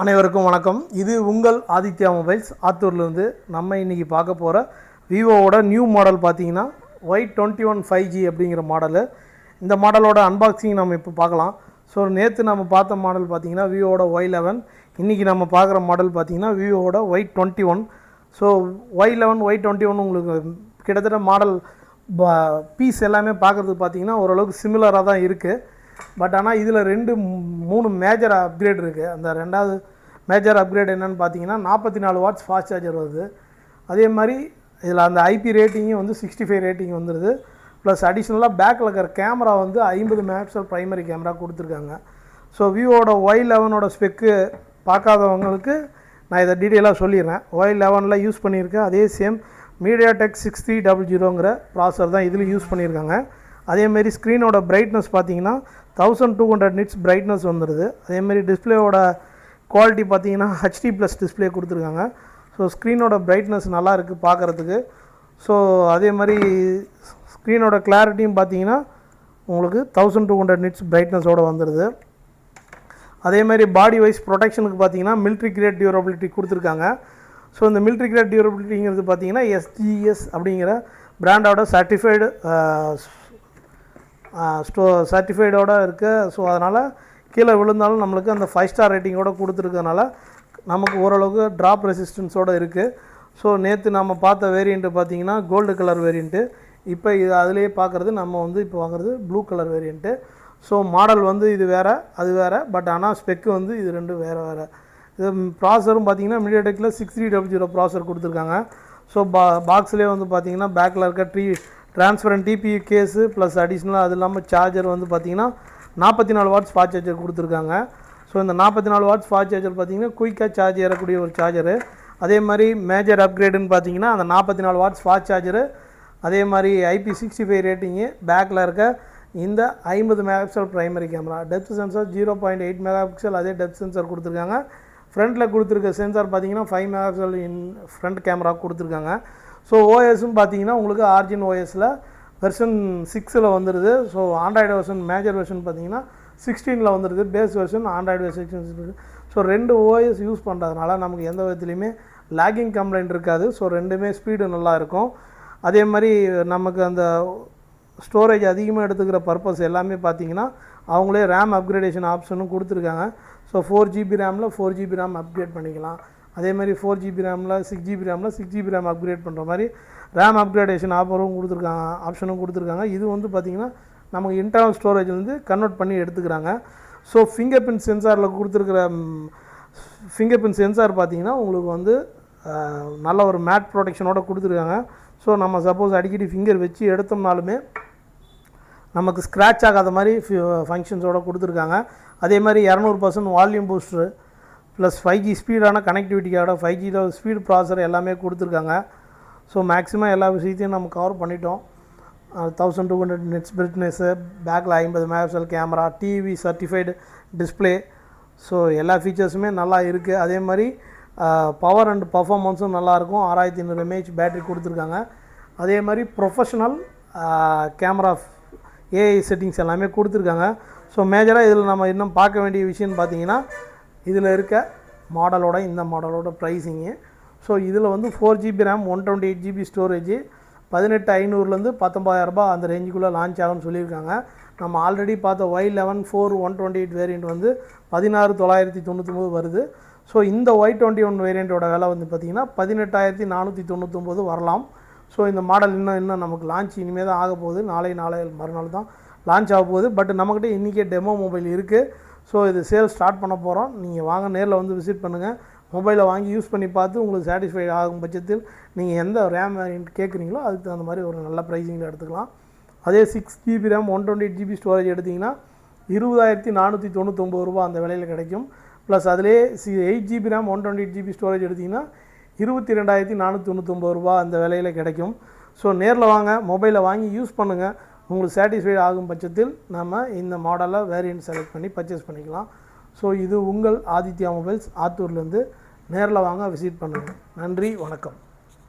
அனைவருக்கும் வணக்கம். இது உங்கள் ஆதித்யா மொபைல்ஸ் ஆத்தூர்லேருந்து. நம்ம இன்றைக்கி பார்க்க போகிற விவோவோட நியூ மாடல் பார்த்தீங்கன்னா Y21 5G அப்படிங்கிற மாடலு. இந்த மாடலோட அன்பாக்சிங் நம்ம இப்போ பார்க்கலாம். ஸோ நேற்று நம்ம பார்த்த மாடல் பார்த்தீங்கன்னா விவோவோட Y11. இன்றைக்கி நம்ம பார்க்குற மாடல் பார்த்தீங்கன்னா விவோவோட Y21. ஸோ Y11 Y21 உங்களுக்கு கிட்டத்தட்ட மாடல் பீஸ் எல்லாமே பார்க்குறதுக்கு பார்த்தீங்கன்னா ஓரளவுக்கு சிமிலராக தான் இருக்குது. பட் ஆனால் இதில் 3 மேஜர் அப்கிரேட் இருக்குது. அந்த ரெண்டாவது மேஜர் அப்கிரேட் என்னென்னு பார்த்தீங்கன்னா 44 வாட்ஸ் ஃபாஸ்ட் சார்ஜர் வருது. அதே மாதிரி இதில் அந்த ஐபி ரேட்டிங்கும் வந்து 65 ரேட்டிங் வந்துடுது. ப்ளஸ் அடிஷ்னலாக பேக்கில் இருக்கிற கேமரா வந்து 50 மெகாபிக்சல் ப்ரைமரி கேமரா கொடுத்துருக்காங்க. ஸோ விவோட Y11ஓட ஸ்பெக்கு பார்க்காதவங்களுக்கு நான் இதை டீட்டெயிலாக சொல்லிடுறேன். Y11 யூஸ் பண்ணியிருக்கேன். அதே சேம் மீடியாடெக் 6300ங்கிற ப்ராசர் தான் இதில் யூஸ் பண்ணியிருக்காங்க. அதேமாரி ஸ்க்ரீனோட பிரைட்னஸ் பார்த்தீங்கன்னா 1200 நிட்ஸ் பிரைட்னஸ் வந்துடுது. அதேமாரி டிஸ்பிளேவோட குவாலிட்டி பார்த்தீங்கன்னா HD+ டிஸ்பிளே கொடுத்துருக்காங்க. ஸோ ஸ்க்ரீனோட பிரைட்னஸ் நல்லா இருக்குது பார்க்குறதுக்கு. ஸோ அதே மாதிரி ஸ்க்ரீனோட கிளாரிட்டியும் பார்த்தீங்கன்னா உங்களுக்கு 1200 நிட்ஸ் பிரைட்னஸோடு வந்துடுது. அதேமாதிரி பாடி வைஸ் ப்ரொடெக்ஷனுக்கு பார்த்தீங்கன்னா மிலிட்ரி கிரேட் டியூரபிலிட்டி கொடுத்துருக்காங்க. ஸோ இந்த மிலிட்ரி கிரேட் டியூரபிலிட்டிங்கிறது பார்த்தீங்கன்னா SGS அப்படிங்கிற பிராண்டோட சர்டிஃபைடோடு இருக்குது. ஸோ அதனால் கீழே விழுந்தாலும் நம்மளுக்கு அந்த 5 ஸ்டார் ரேட்டிங்கோடு கொடுத்துருக்கனால நமக்கு ஓரளவுக்கு ட்ராப் ரெசிஸ்டன்ஸோடு இருக்குது. ஸோ நேற்று நம்ம பார்த்த வேரியண்ட்டு பார்த்திங்கன்னா கோல்டு கலர் வேரியண்ட்டு. இப்போ இது அதிலே பார்க்குறது நம்ம வந்து இப்போ வாங்குறது blue colour variant. So model வந்து இது வேறு அது வேறு. பட் ஆனால் ஸ்பெக்கு வந்து இது ரெண்டும் வேறு. இது ப்ராசரும் பார்த்திங்கன்னா மீடியாடெக்கில் 6300 ப்ராசர் கொடுத்துருக்காங்க. ஸோ பாக்ஸ்லேயே வந்து பார்த்திங்கன்னா பேக்கில் இருக்க ட்ரான்ஸ்பரண்ட் டிபியூ கேஸு ப்ளஸ் அடிஷ்னலாக அது இல்லாமல் சார்ஜர் வந்து பார்த்திங்கன்னா 44 வாட்ஸ் ஃபாஸ்ட் சார்ஜர் கொடுத்துருக்காங்க. ஸோ இந்த 44 வாட்ஸ் ஃபாஸ்ட் சார்ஜர் பார்த்திங்கன்னா குயிக்காக சார்ஜ் ஏறக்கூடிய ஒரு சார்ஜரு. அதே மாதிரி மேஜர் அப்கிரேடுன்னு பார்த்திங்கன்னா அந்த 44 வாட்ஸ் ஃபாஸ்ட் சார்ஜரு. அதே மாதிரி IP65 ரேட்டிங்கு, பேக்கில் இருக்க இந்த 50 megapixel primary camera, depth sensor 0.8 megapixel அதே டெப்த் சென்சார் கொடுத்துருக்காங்க. ஃப்ரண்ட்டில் கொடுத்துருக்க சென்சார் பார்த்திங்கன்னா 5 மெகாபிக்சல் ஃப்ரண்ட் கேமரா கொடுத்துருக்காங்க. ஸோ ஓஎஸும் பார்த்தீங்கன்னா உங்களுக்கு ஆர்ஜின் ஓஎஸில் வெர்ஷன் 6 வந்துடுது. So Android version major version பார்த்தீங்கன்னா 16 வந்துடுது. Base version Android version. So 2 OS use பண்ணுறதுனால நமக்கு எந்த விதத்துலையுமே லேகிங் கம்ப்ளைண்ட் இருக்காது. ஸோ ரெண்டுமே ஸ்பீடு நல்லா இருக்கும். அதே மாதிரி நமக்கு அந்த ஸ்டோரேஜ் அதிகமாக எடுத்துக்கிற பர்பஸ் எல்லாமே பார்த்தீங்கன்னா அவங்களே ரேம் அப்கிரேடேஷன் ஆப்ஷனும் கொடுத்துருக்காங்க. So 4GB ரேமில் 4GB RAM upgrade பண்ணிக்கலாம். அதே மாதிரி 4GB ரேமில் 6GB ரேமில் 6GB RAM upgrade பண்ணுற மாதிரி ரேம் அப்கிரேடேஷன் ஆப்ஷனும் கொடுத்துருக்காங்க. இது வந்து பார்த்திங்கன்னா நமக்கு இன்டர்னல் ஸ்டோரேஜ்லேருந்து கன்வெர்ட் பண்ணி எடுத்துக்கிறாங்க. ஸோ ஃபிங்கர் பிரிண்ட் சென்சாரில் கொடுத்துருக்கிற ஃபிங்கர் பிரிண்ட் சென்சார் பார்த்திங்கன்னா உங்களுக்கு வந்து நல்ல ஒரு மேட் ப்ரொடெக்ஷனோடு கொடுத்துருக்காங்க. ஸோ நம்ம சப்போஸ் அடிக்கடி ஃபிங்கர் வச்சு எடுத்தோம்னாலுமே நமக்கு ஸ்க்ராட்ச் ஆகாத மாதிரி ஃபங்க்ஷன்ஸோடு கொடுத்துருக்காங்க. அதே மாதிரி 200% volume booster plus 5G ஸ்பீடான கனெக்டிவிட்டியோட 5G speed ப்ராசர் எல்லாமே கொடுத்துருக்காங்க. ஸோ மேக்ஸிமம் எல்லா விஷயத்தையும் நம்ம கவர் பண்ணிட்டோம். 1200 நிட்ஸ் பிரைட்னஸ்ஸு, பேக்கில் 50 megapixel camera, TV certified display. So எல்லா ஃபீச்சர்ஸுமே நல்லா இருக்குது. அதே மாதிரி பவர் அண்ட் பர்ஃபார்மன்ஸும் நல்லாயிருக்கும். 6500 mAh பேட்டரி கொடுத்துருக்காங்க. அதே மாதிரி ப்ரொஃபஷனல் கேமரா ஏஐ செட்டிங்ஸ் எல்லாமே கொடுத்துருக்காங்க. ஸோ மேஜராக இதில் நம்ம இன்னும் பார்க்க வேண்டிய விஷயம்னு பார்த்தீங்கன்னா இதில் இருக்க மாடலோட இந்த மாடலோட ப்ரைஸிங்கு. ஸோ இதில் வந்து 4GB ரேம் 128GB ஸ்டோரேஜு 18,500லேருந்து 19,000 அந்த ரேஞ்சுக்குள்ளே லான்ச் ஆகும்னு சொல்லியிருக்காங்க. நம்ம ஆல்ரெடி பார்த்த Y11 4 128 வேரியண்ட் வந்து 16,999 வருது. ஸோ இந்த Y21 வேரியண்ட்டோட விலை வந்து பார்த்திங்கன்னா 18,499 வரலாம். ஸோ இந்த மாடல் இன்னும் நமக்கு லான்ச் இனிமேல் தான் ஆக போகுது. நாளை மறுநாள் தான் லான்ச் ஆக போகுது. பட் நம்மக்கிட்ட இன்றைக்கே டெமோ மொபைல் இருக்குது. ஸோ இது சேல் ஸ்டார்ட் பண்ண போகிறோம். நீங்கள் வாங்க, நேரில் வந்து விசிட் பண்ணுங்கள். மொபைலை வாங்கி யூஸ் பண்ணி பார்த்து உங்களுக்கு சாட்டிஸ்ஃபை ஆகும் பட்சத்தில் நீங்கள் எந்த ரேம் வேரியண்ட் கேட்குறீங்களோ அதுக்கு தகுந்த மாதிரி ஒரு நல்ல ப்ரைஸிங்கில் எடுத்துக்கலாம். அதே 6GB ரேம் 128GB ஸ்டோரேஜ் எடுத்திங்கன்னா 20,499 அந்த விலையில் கிடைக்கும். ப்ளஸ் அதிலே 8GB ரேம் 128GB ஸ்டோரேஜ் எடுத்திங்கன்னா 22,499 அந்த விலையில் கிடைக்கும். ஸோ நேரில் வாங்க, மொபைலை வாங்கி யூஸ் பண்ணுங்கள். உங்களுக்கு சாட்டிஸ்ஃபை ஆகும் பட்சத்தில் நம்ம இந்த மாடலை வேரியண்ட் செலக்ட் பண்ணி பர்ச்சேஸ் பண்ணிக்கலாம். ஸோ இது உங்கள் ஆதித்யா மொபைல்ஸ் ஆத்தூர்லேருந்து. நேரில் வாங்க, விசிட் பண்ணுங்கள். நன்றி, வணக்கம்.